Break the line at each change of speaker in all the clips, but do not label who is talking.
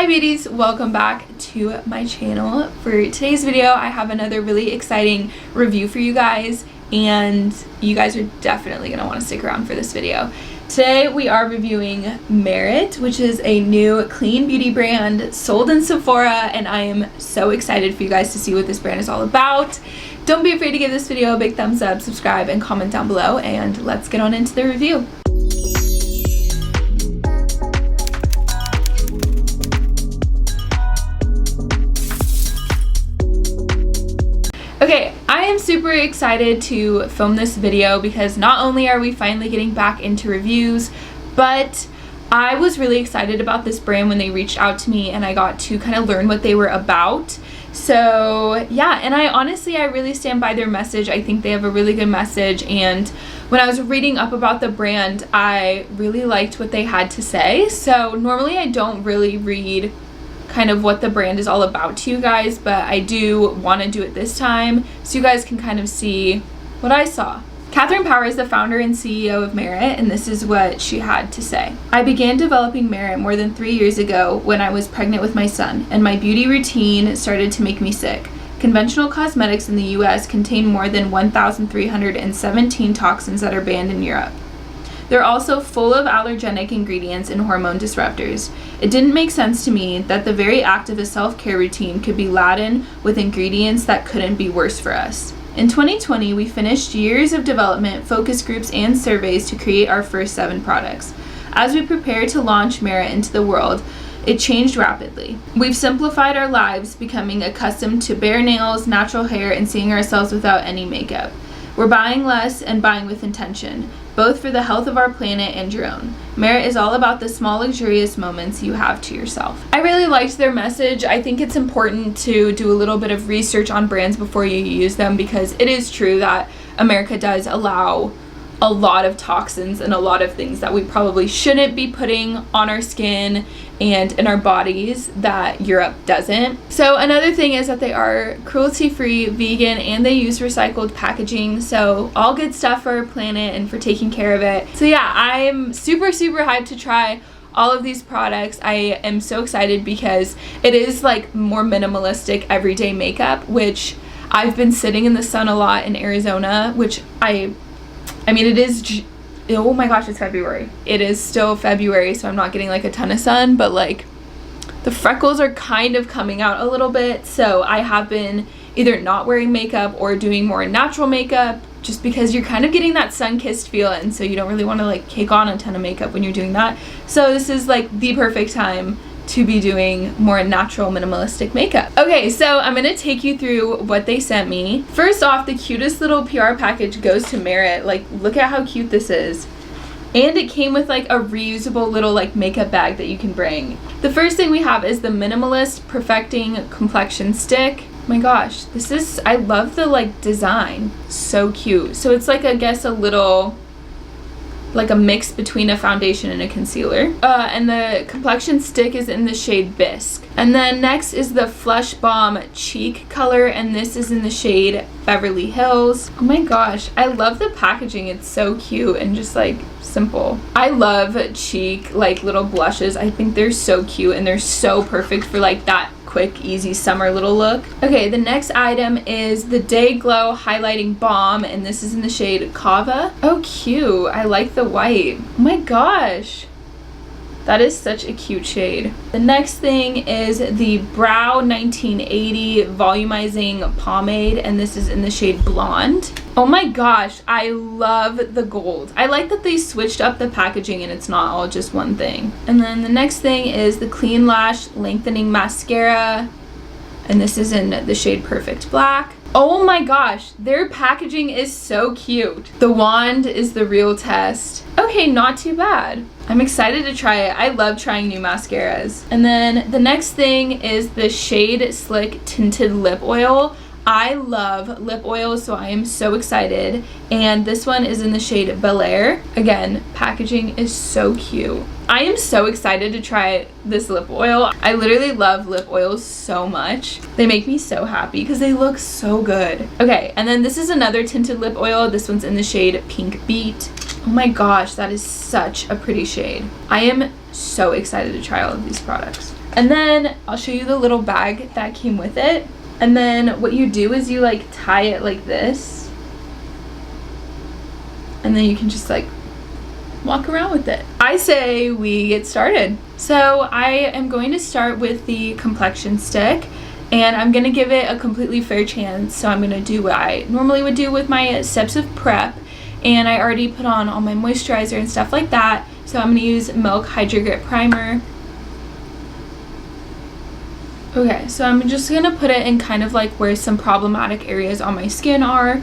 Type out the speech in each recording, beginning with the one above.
Hi beauties, welcome back to my channel. For today's video, I have another really exciting review for you guys, and you guys are definitely going to want to stick around for this video. Today we are reviewing Merit, which is a new clean beauty brand sold in Sephora, and I am so excited for you guys to see what this brand is all about. Don't be afraid to give this video a big thumbs up, subscribe, and comment down below, and let's get on into the review. Okay, I am super excited to film this video because not only are we finally getting back into reviews, but I was really excited about this brand when they reached out to me and I got to kind of learn what they were about. So yeah, and I really stand by their message. I think they have a really good message, and when I was reading up about the brand, I really liked what they had to say. So normally I don't really read kind of what the brand is all about to you guys, but I do want to do it this time so you guys can kind of see what I saw. Catherine Power is the founder and CEO of Merit, and this is what she had to say. I began developing Merit more than 3 years ago when I was pregnant with my son, and my beauty routine started to make me sick. Conventional cosmetics in the US contain more than 1,317 toxins that are banned in Europe. They're also full of allergenic ingredients and hormone disruptors. It didn't make sense to me that the very act of a self-care routine could be laden with ingredients that couldn't be worse for us. In 2020, we finished years of development, focus groups, and surveys to create our first 7 products. As we prepare to launch Merit into the world, it changed rapidly. We've simplified our lives, becoming accustomed to bare nails, natural hair, and seeing ourselves without any makeup. We're buying less and buying with intention, both for the health of our planet and your own. Merit is all about the small, luxurious moments you have to yourself. I really liked their message. I think it's important to do a little bit of research on brands before you use them, because it is true that America does allow a lot of toxins and a lot of things that we probably shouldn't be putting on our skin and in our bodies that Europe doesn't. So another thing is that they are cruelty-free, vegan, and they use recycled packaging. So all good stuff for our planet and for taking care of it. So yeah, I'm super hyped to try all of these products. I am so excited because it is like more minimalistic everyday makeup, which I've been sitting in the sun a lot in Arizona, which I mean, it is, oh my gosh, it's February. It is still February, so I'm not getting like a ton of sun, but like the freckles are kind of coming out a little bit. So I have been either not wearing makeup or doing more natural makeup, just because you're kind of getting that sun-kissed feel, and so you don't really want to like cake on a ton of makeup when you're doing that. So this is like the perfect time to be doing more natural, minimalistic makeup. Okay, so I'm gonna take you through what they sent me. First off, the cutest little PR package goes to Merit. Like, look at how cute this is. And it came with like a reusable little like makeup bag that you can bring. The first thing we have is the Minimalist Perfecting Complexion Stick. Oh my gosh, this is, I love the like design. So cute. So it's like, I guess, a little, like a mix between a foundation and a concealer. And the complexion stick is in the shade Bisque. And then next is the Flush Balm Cheek color, and this is in the shade Beverly Hills. Oh my gosh, I love the packaging. It's so cute and just like simple. I love cheek like little blushes. I think they're so cute and they're so perfect for like that quick, easy summer little look. Okay, the next item is the Day Glow Highlighting Balm, and this is in the shade Kava. Oh, cute. I like the white. Oh my gosh. That is such a cute shade. The next thing is the Brow 1980 Volumizing Pomade, and this is in the shade Blonde. Oh my gosh, I love the gold. I like that they switched up the packaging and it's not all just one thing. And then the next thing is the Clean Lash Lengthening Mascara, and this is in the shade Perfect Black. Oh my gosh, their packaging is so cute. The wand is the real test. Okay, not too bad. I'm excited to try it. I love trying new mascaras. And then the next thing is the Shade Slick Tinted Lip Oil. I love lip oil, so I am so excited. And this one is in the shade Bel Air. Again, packaging is so cute. I am so excited to try this lip oil. I literally love lip oils so much. They make me so happy because they look so good. Okay, and then this is another tinted lip oil. This one's in the shade Pink Beat. Oh my gosh, that is such a pretty shade. I am so excited to try all of these products. And then I'll show you the little bag that came with it. And then what you do is you like tie it like this. And then you can just like walk around with it. I say we get started. So I am going to start with the complexion stick, and I'm gonna give it a completely fair chance. So I'm gonna do what I normally would do with my steps of prep, and I already put on all my moisturizer and stuff like that. So I'm gonna use Milk Hydro Grip Primer. Okay, so I'm just gonna put it in kind of like where some problematic areas on my skin are,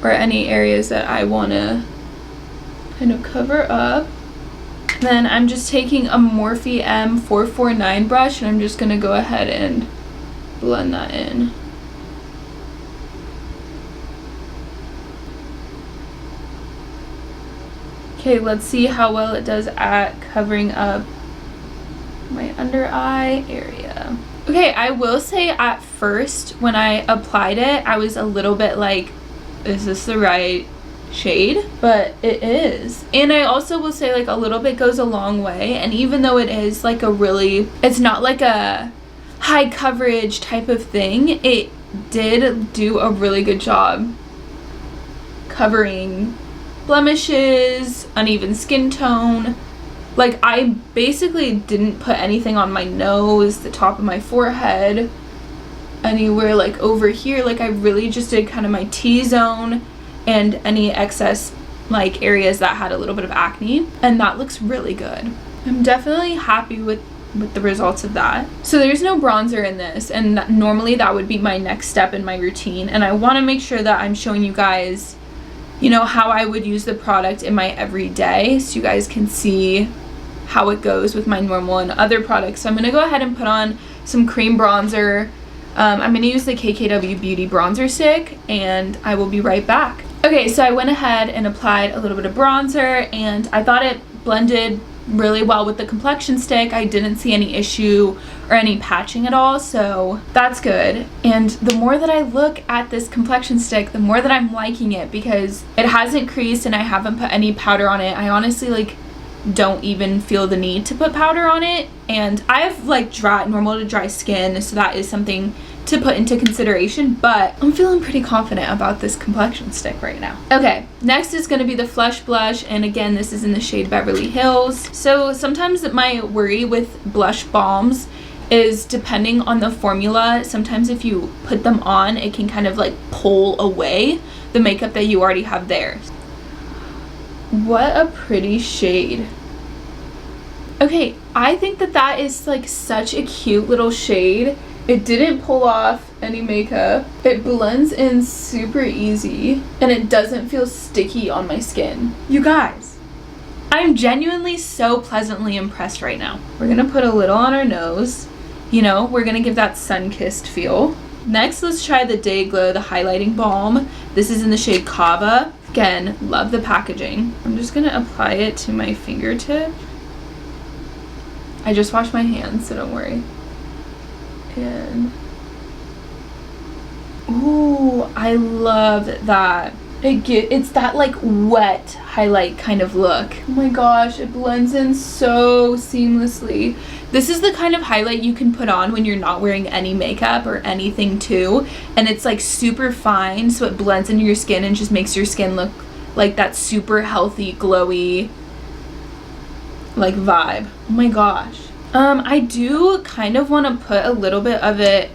or any areas that I wanna kind of cover up. Then I'm just taking a Morphe M449 brush, and I'm just gonna go ahead and blend that in. Okay, let's see how well it does at covering up my under eye area. Okay, I will say at first when I applied it, I was a little bit like, is this the right shade? But it is. And I also will say like a little bit goes a long way, and even though it is like a really, it's not like a high coverage type of thing, it did do a really good job covering blemishes, uneven skin tone. Like I basically didn't put anything on my nose, the top of my forehead, anywhere like over here. Like I really just did kind of my T-zone and any excess like areas that had a little bit of acne, and that looks really good. I'm definitely happy with the results of that. So there's no bronzer in this, and normally that would be my next step in my routine, and I want to make sure that I'm showing you guys, you know, how I would use the product in my everyday, so you guys can see how it goes with my normal and other products. So I'm going to go ahead and put on some cream bronzer. I'm going to use the KKW Beauty bronzer stick, and I will be right back. Okay, so I went ahead and applied a little bit of bronzer, and I thought it blended really well with the complexion stick. I didn't see any issue or any patching at all, so that's good. And the more that I look at this complexion stick, the more that I'm liking it, because it hasn't creased and I haven't put any powder on it. I honestly like don't even feel the need to put powder on it, and I have like normal to dry skin, so that is something to put into consideration, but I'm feeling pretty confident about this complexion stick right now. Okay, next is going to be the Flush Blush, and again, this is in the shade Beverly Hills. So sometimes my worry with blush balms is depending on the formula, sometimes if you put them on, it can kind of like pull away the makeup that you already have there. What a pretty shade. Okay, I think that that is like such a cute little shade. It didn't pull off any makeup. It blends in super easy, and it doesn't feel sticky on my skin. You guys, I'm genuinely so pleasantly impressed right now. We're gonna put a little on our nose. You know, we're gonna give that sun-kissed feel. Next, let's try the Day Glow, the highlighting balm. This is in the shade Kava. Again, love the packaging. I'm just gonna apply it to my fingertip. I just washed my hands, so don't worry. And ooh, I love that. It's that like wet highlight kind of look. Oh my gosh, it blends in so seamlessly. This is the kind of highlight you can put on when you're not wearing any makeup or anything too, and it's like super fine, so it blends into your skin and just makes your skin look like that super healthy, glowy like vibe. Oh my gosh. I do kind of want to put a little bit of it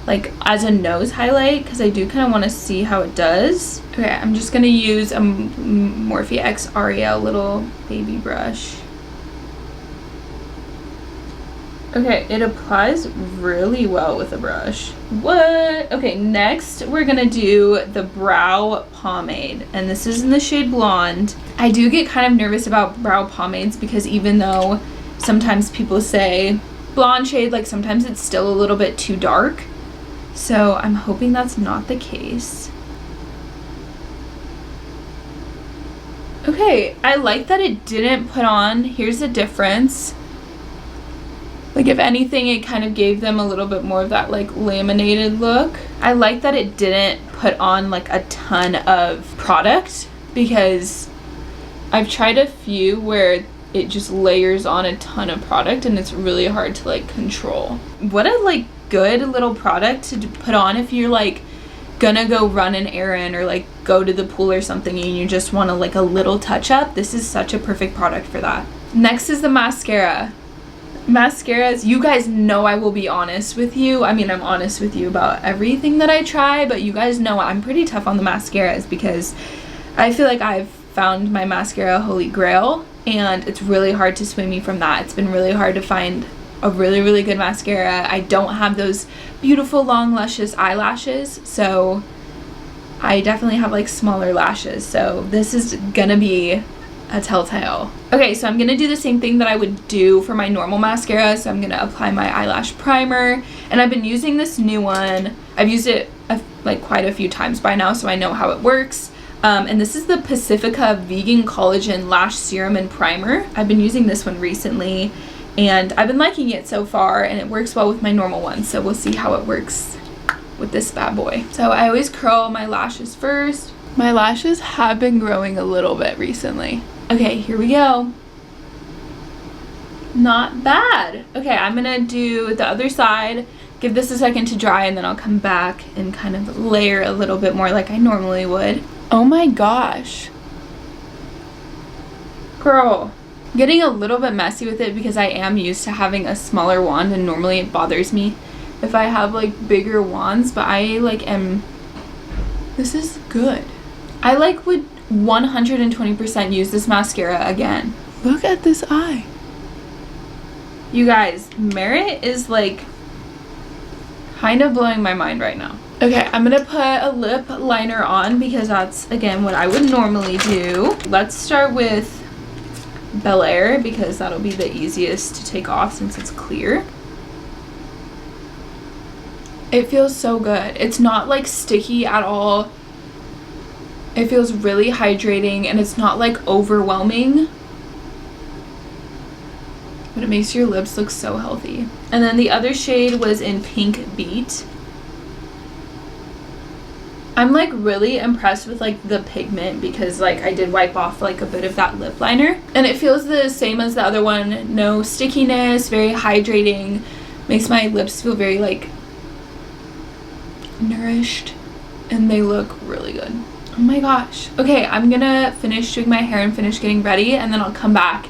like as a nose highlight, because I do kind of want to see how it does. Okay, I'm just going to use a Morphe X Ariel little baby brush. Okay, it applies really well with a brush. What? Okay, next we're going to do the brow pomade, and this is in the shade Blonde. I do get kind of nervous about brow pomades because even though sometimes people say blonde shade, like sometimes it's still a little bit too dark. So I'm hoping that's not the case. Okay, I like that it didn't put on, here's the difference. Like if anything, it kind of gave them a little bit more of that like laminated look. I like that it didn't put on like a ton of product, because I've tried a few where it just layers on a ton of product and it's really hard to like control. What a like good little product to put on if you're like gonna go run an errand or like go to the pool or something and you just want to like a little touch up. This is such a perfect product for that. Next is the mascara. Mascaras, you guys know I will be honest with you. I mean, I'm honest with you about everything that I try, but you guys know I'm pretty tough on the mascaras because I feel like I've found my mascara holy grail and it's really hard to sway me from that. It's been really hard to find a really good mascara. I don't have those beautiful long luscious eyelashes, so I definitely have like smaller lashes, so this is gonna be a telltale. Okay, so I'm gonna do the same thing that I would do for my normal mascara. So I'm gonna apply my eyelash primer, and I've been using this new one. I've used it like quite a few times by now, so I know how it works. And this is the Pacifica Vegan Collagen Lash Serum and Primer. I've been using this one recently, and I've been liking it so far, and it works well with my normal one, so we'll see how it works with this bad boy. So I always curl my lashes first. My lashes have been growing a little bit recently. Okay, here we go. Not bad. Okay, I'm gonna do the other side, give this a second to dry, and then I'll come back and kind of layer a little bit more like I normally would. Oh my gosh. Girl. Getting a little bit messy with it because I am used to having a smaller wand, and normally it bothers me if I have like bigger wands, but I like this is good. I like would 120% use this mascara again. Look at this eye. You guys, Merit is like kind of blowing my mind right now. Okay, I'm gonna put a lip liner on because that's, again, what I would normally do. Let's start with Bel Air because that'll be the easiest to take off since it's clear. It feels so good. It's not like sticky at all. It feels really hydrating and it's not like overwhelming, but it makes your lips look so healthy. And then the other shade was in Pink Beat. I'm like really impressed with like the pigment because like I did wipe off like a bit of that lip liner, and it feels the same as the other one. No stickiness, very hydrating, makes my lips feel very like nourished, and they look really good. Oh my gosh. Okay, I'm gonna finish doing my hair and finish getting ready, and then I'll come back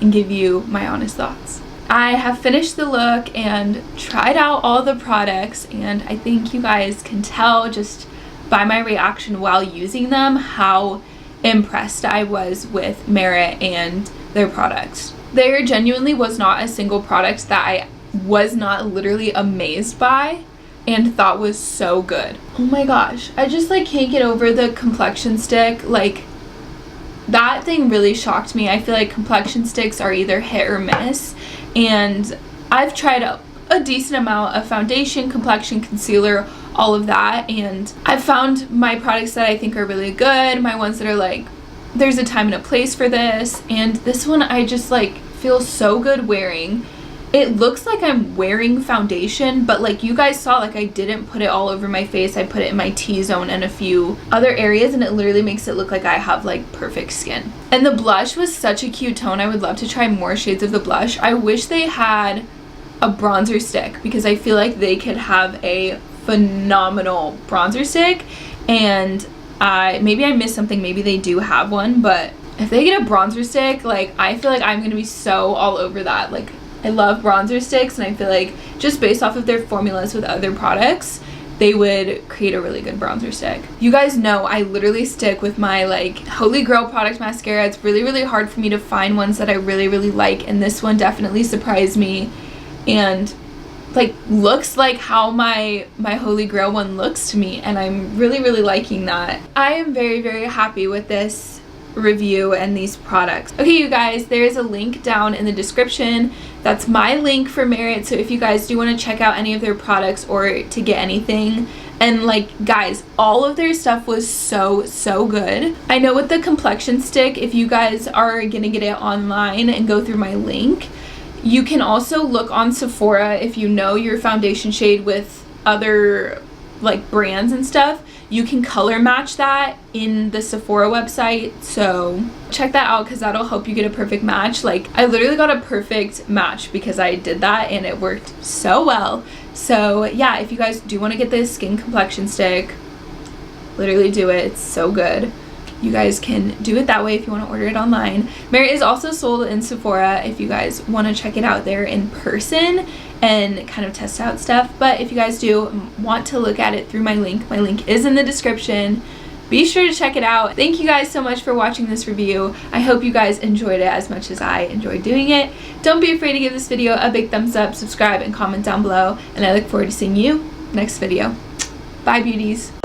and give you my honest thoughts. I have finished the look and tried out all the products, and I think you guys can tell just by my reaction while using them how impressed I was with Merit and their products. There genuinely was not a single product that I was not literally amazed by and thought was so good. Oh my gosh, I just like can't get over the complexion stick. Like, that thing really shocked me. I feel like complexion sticks are either hit or miss, and I've tried a decent amount of foundation, complexion, concealer, all of that, and I've found my products that I think are really good, my ones that are like, there's a time and a place for this, and this one I just like feel so good wearing. It looks like I'm wearing foundation, but like you guys saw, like I didn't put it all over my face. I put it in my T-zone and a few other areas, and it literally makes it look like I have like perfect skin. And the blush was such a cute tone. I would love to try more shades of the blush. I wish they had a bronzer stick because I feel like they could have a phenomenal bronzer stick, and maybe I missed something. Maybe they do have one, but if they get a bronzer stick, like I feel like I'm gonna be so all over that. Like, I love bronzer sticks, and I feel like just based off of their formulas with other products, they would create a really good bronzer stick. You guys know I literally stick with my like holy grail product mascara. It's really hard for me to find ones that I really like, and this one definitely surprised me and like looks like how my holy grail one looks to me, and I'm really liking that. I am very happy with this review and these products. Okay, you guys, there's a link down in the description. That's my link for Merit, so if you guys do want to check out any of their products or to get anything, and like guys, all of their stuff was so good. I know with the complexion stick, if you guys are gonna get it online and go through my link, you can also look on Sephora if you know your foundation shade with other like brands and stuff. you can color match that in the Sephora website, so check that out because that'll help you get a perfect match. Like, I literally got a perfect match because I did that and it worked so well. So yeah, if you guys do want to get this skin complexion stick, literally do it. It's so good. You guys can do it that way if you want to order it online. Merit is also sold in Sephora if you guys want to check it out there in person and kind of test out stuff. But if you guys do want to look at it through my link is in the description. Be sure to check it out. Thank you guys so much for watching this review. I hope you guys enjoyed it as much as I enjoyed doing it. Don't be afraid to give this video a big thumbs up, subscribe, and comment down below. And I look forward to seeing you next video. Bye, beauties.